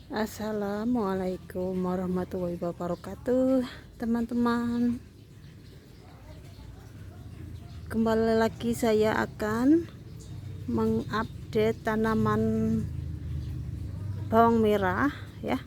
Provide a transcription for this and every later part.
Assalamualaikum warahmatullahi wabarakatuh, teman-teman. Kembali lagi saya akan mengupdate tanaman bawang merah ya.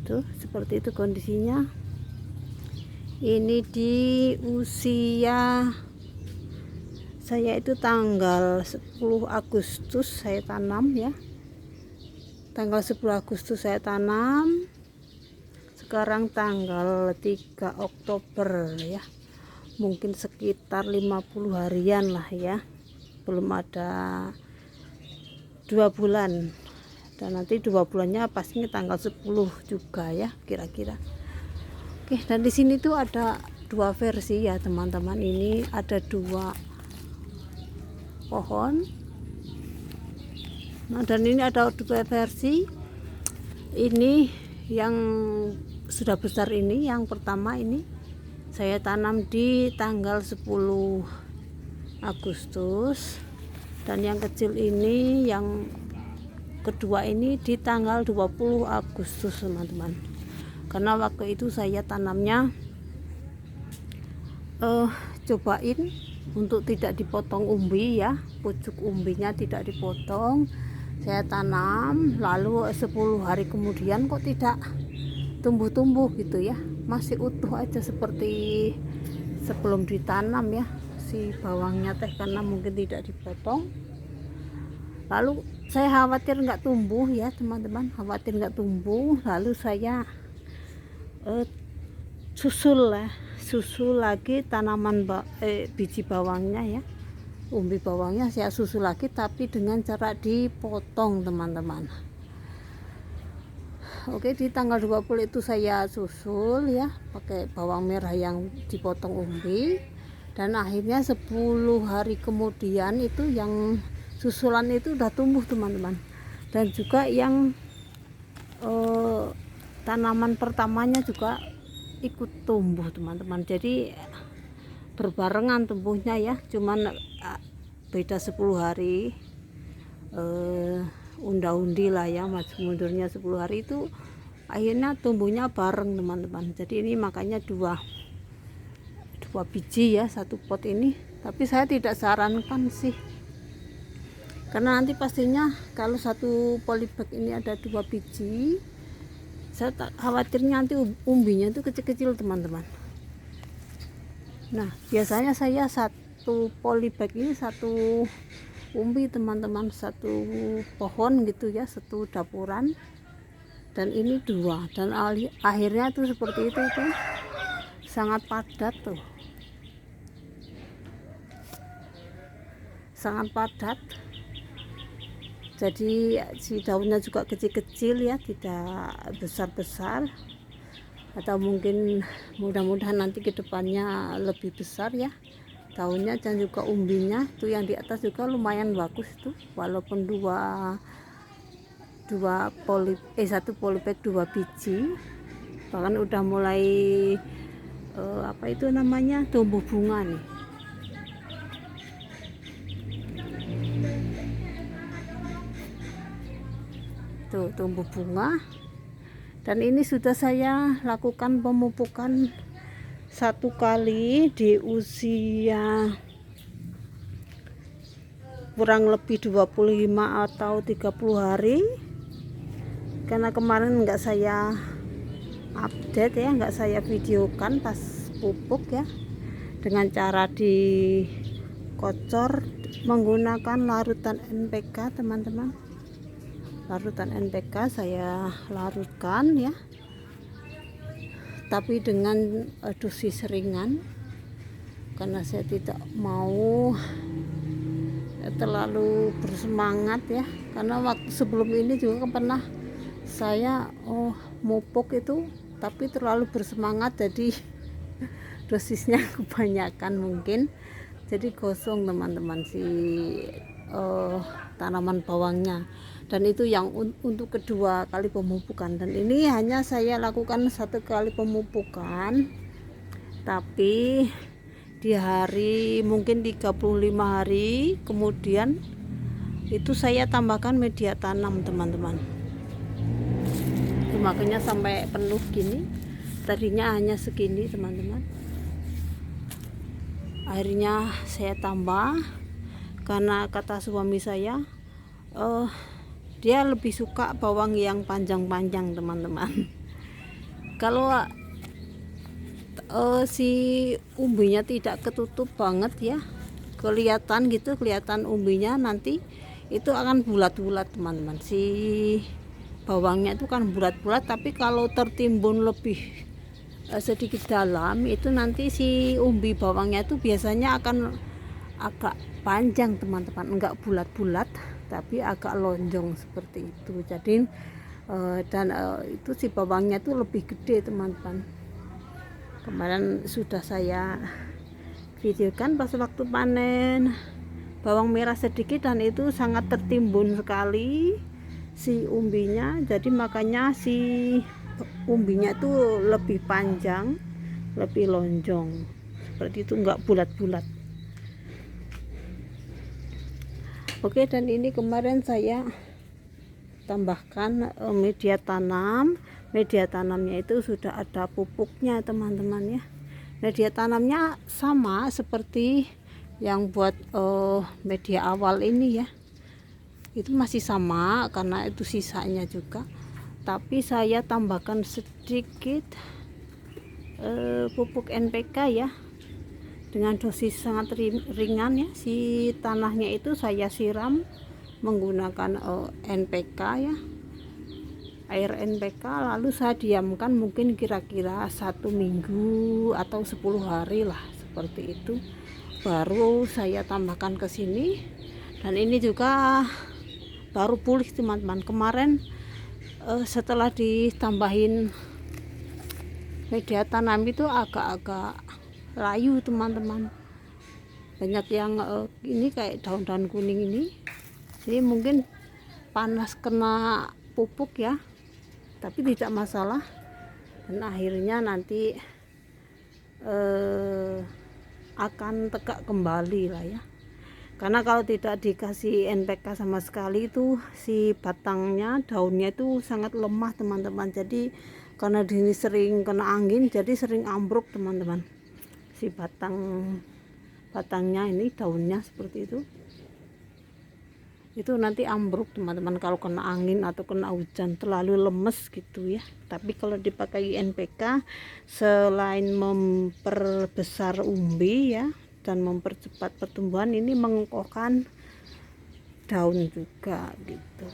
Tuh, seperti itu kondisinya. Ini di usia saya itu tanggal 10 Agustus saya tanam ya. Tanggal 10 Agustus saya tanam. Sekarang tanggal 3 Oktober ya. Mungkin sekitar 50 harian lah ya. Belum ada 2 bulan. Dan nanti 2 bulannya pastinya tanggal 10 juga ya, kira-kira. Oke, dan di sini tuh ada 2 versi ya, teman-teman. Ini ada 2 pohon. Nah, dan ini ada 2 versi. Ini yang sudah besar, ini yang pertama ini saya tanam di tanggal 10 Agustus, dan yang kecil ini yang kedua ini di tanggal 20 Agustus teman-teman. Karena waktu itu saya tanamnya cobain untuk tidak dipotong umbi ya, pucuk umbinya tidak dipotong. Saya tanam, lalu 10 hari kemudian kok tidak tumbuh-tumbuh gitu ya, masih utuh aja seperti sebelum ditanam ya, si bawangnya teh, karena mungkin tidak dipotong. Lalu saya khawatir nggak tumbuh ya teman-teman, khawatir nggak tumbuh. Lalu saya susul lagi tanaman biji bawangnya ya, umbi bawangnya saya susul lagi, tapi dengan cara dipotong teman-teman. Oke, di tanggal 20 itu saya susul ya pakai bawang merah yang dipotong umbi, dan akhirnya 10 hari kemudian itu yang susulan itu udah tumbuh teman-teman. Dan juga yang tanaman pertamanya juga ikut tumbuh teman-teman. Jadi berbarengan tumbuhnya ya, cuman beda 10 hari unda-undi lah ya, maju mundurnya 10 hari itu akhirnya tumbuhnya bareng teman-teman. Jadi ini makanya dua biji ya satu pot ini, tapi saya tidak sarankan sih, karena nanti pastinya kalau satu polybag ini ada 2 biji, saya khawatirnya nanti umbinya itu kecil-kecil teman-teman. Nah, biasanya saya satu polybag ini satu umbi teman-teman, satu pohon gitu ya, satu dapuran. Dan ini 2, dan akhirnya tuh seperti itu tuh, sangat padat tuh, sangat padat. Jadi si daunnya juga kecil-kecil ya, tidak besar-besar. Atau mungkin mudah-mudahan nanti kedepannya lebih besar ya daunnya, dan juga umbinya tuh yang di atas juga lumayan bagus tuh, walaupun satu polybag 2 biji, bahkan udah mulai apa itu namanya, tumbuh bunga nih. Tuh tumbuh bunga. Dan ini sudah saya lakukan pemupukan 1 kali di usia kurang lebih 25 atau 30 hari. Karena kemarin nggak saya update ya, nggak saya videokan pas pupuk ya, dengan cara dikocor menggunakan larutan NPK teman-teman. Larutan NPK saya larutkan ya, tapi dengan dosis ringan, karena saya tidak mau terlalu bersemangat ya, karena waktu sebelum ini juga pernah saya mupuk itu tapi terlalu bersemangat, jadi dosisnya kebanyakan mungkin, jadi gosong teman-teman si tanaman bawangnya. Dan itu yang untuk kedua kali pemupukan, dan ini hanya saya lakukan 1 kali pemupukan, tapi di hari mungkin 35 hari kemudian itu saya tambahkan media tanam teman-teman. Makanya sampai penuh gini, tadinya hanya segini teman-teman. Akhirnya saya tambah karena kata suami saya dia lebih suka bawang yang panjang-panjang teman-teman. Kalau si umbinya tidak ketutup banget ya, kelihatan gitu, kelihatan umbinya nanti itu akan bulat-bulat teman-teman. Si bawangnya itu kan bulat-bulat, tapi kalau tertimbun lebih sedikit dalam itu nanti si umbi bawangnya itu biasanya akan agak panjang teman-teman, enggak bulat-bulat tapi agak lonjong seperti itu. Jadi itu si bawangnya itu lebih gede teman-teman. Kemarin sudah saya videokan pas waktu panen bawang merah sedikit dan itu sangat tertimbun sekali si umbinya. Jadi makanya si umbinya itu lebih panjang, lebih lonjong seperti itu, enggak bulat-bulat. Oke, dan ini kemarin saya tambahkan media tanam. Media tanamnya itu sudah ada pupuknya teman-teman ya. Media tanamnya sama seperti yang buat media awal ini ya, itu masih sama karena itu sisanya juga, tapi saya tambahkan sedikit pupuk NPK ya, dengan dosis sangat ringan ya. Si tanahnya itu saya siram menggunakan NPK ya, air NPK, lalu saya diamkan mungkin kira-kira 1 minggu atau 10 hari lah seperti itu, baru saya tambahkan ke sini. Dan ini juga baru pulih teman-teman. Kemarin setelah ditambahin media tanam itu agak-agak layu teman-teman, banyak yang ini kayak daun-daun kuning ini. Jadi mungkin panas kena pupuk ya, tapi tidak masalah. Dan akhirnya nanti akan tegak kembali lah ya, karena kalau tidak dikasih NPK sama sekali itu si batangnya, daunnya itu sangat lemah teman-teman. Jadi karena ini sering kena angin jadi sering ambruk teman-teman. Si batangnya ini, daunnya seperti itu nanti ambruk teman-teman kalau kena angin atau kena hujan, terlalu lemes gitu ya. Tapi kalau dipakai NPK, selain memperbesar umbi ya dan mempercepat pertumbuhan, ini mengokohkan daun juga gitu.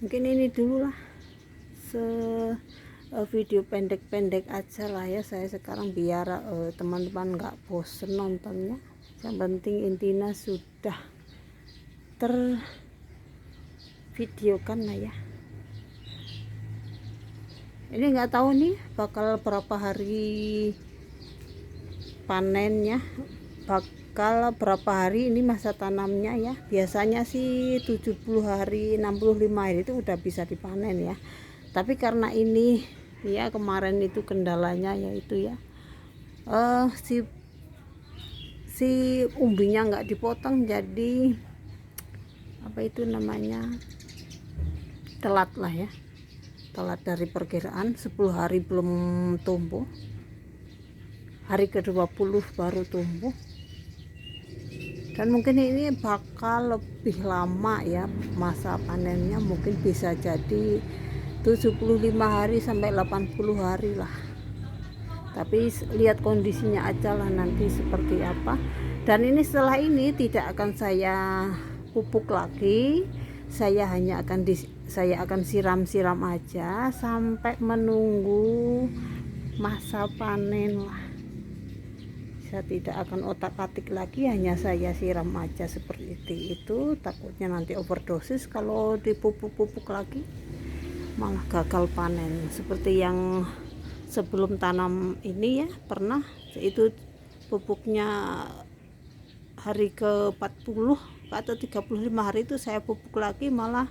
Mungkin ini dulu lah video pendek-pendek aja lah ya saya sekarang, biar teman-teman nggak bosen nontonnya. Yang penting intinya sudah tervideokan lah ya. Ini nggak tahu nih bakal berapa hari panennya, bakal berapa hari ini masa tanamnya ya. Biasanya sih 70 hari 65 hari itu udah bisa dipanen ya. Tapi karena ini ya kemarin itu kendalanya yaitu ya si umbinya nggak dipotong, jadi apa itu namanya, telat lah ya, telat dari perkiraan. 10 hari belum tumbuh, hari ke-20 baru tumbuh. Dan mungkin ini bakal lebih lama ya masa panennya, mungkin bisa jadi 75 hari sampai 80 hari lah. Tapi lihat kondisinya aja lah nanti seperti apa. Dan ini setelah ini tidak akan saya pupuk lagi, saya akan siram-siram aja sampai menunggu masa panen lah. Saya tidak akan otak-atik lagi, hanya saya siram aja seperti itu. Takutnya nanti overdosis kalau dipupuk-pupuk lagi, malah gagal panen. Seperti yang sebelum tanam ini ya, pernah itu pupuknya hari ke-40 atau 35 hari itu saya pupuk lagi, malah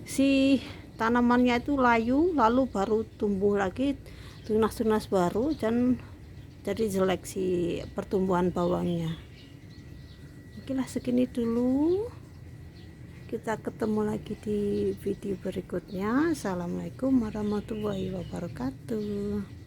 si tanamannya itu layu, lalu baru tumbuh lagi tunas-tunas baru dan jadi jelek si pertumbuhan bawangnya. Oke lah, segini dulu, kita ketemu lagi di video berikutnya. Assalamualaikum warahmatullahi wabarakatuh.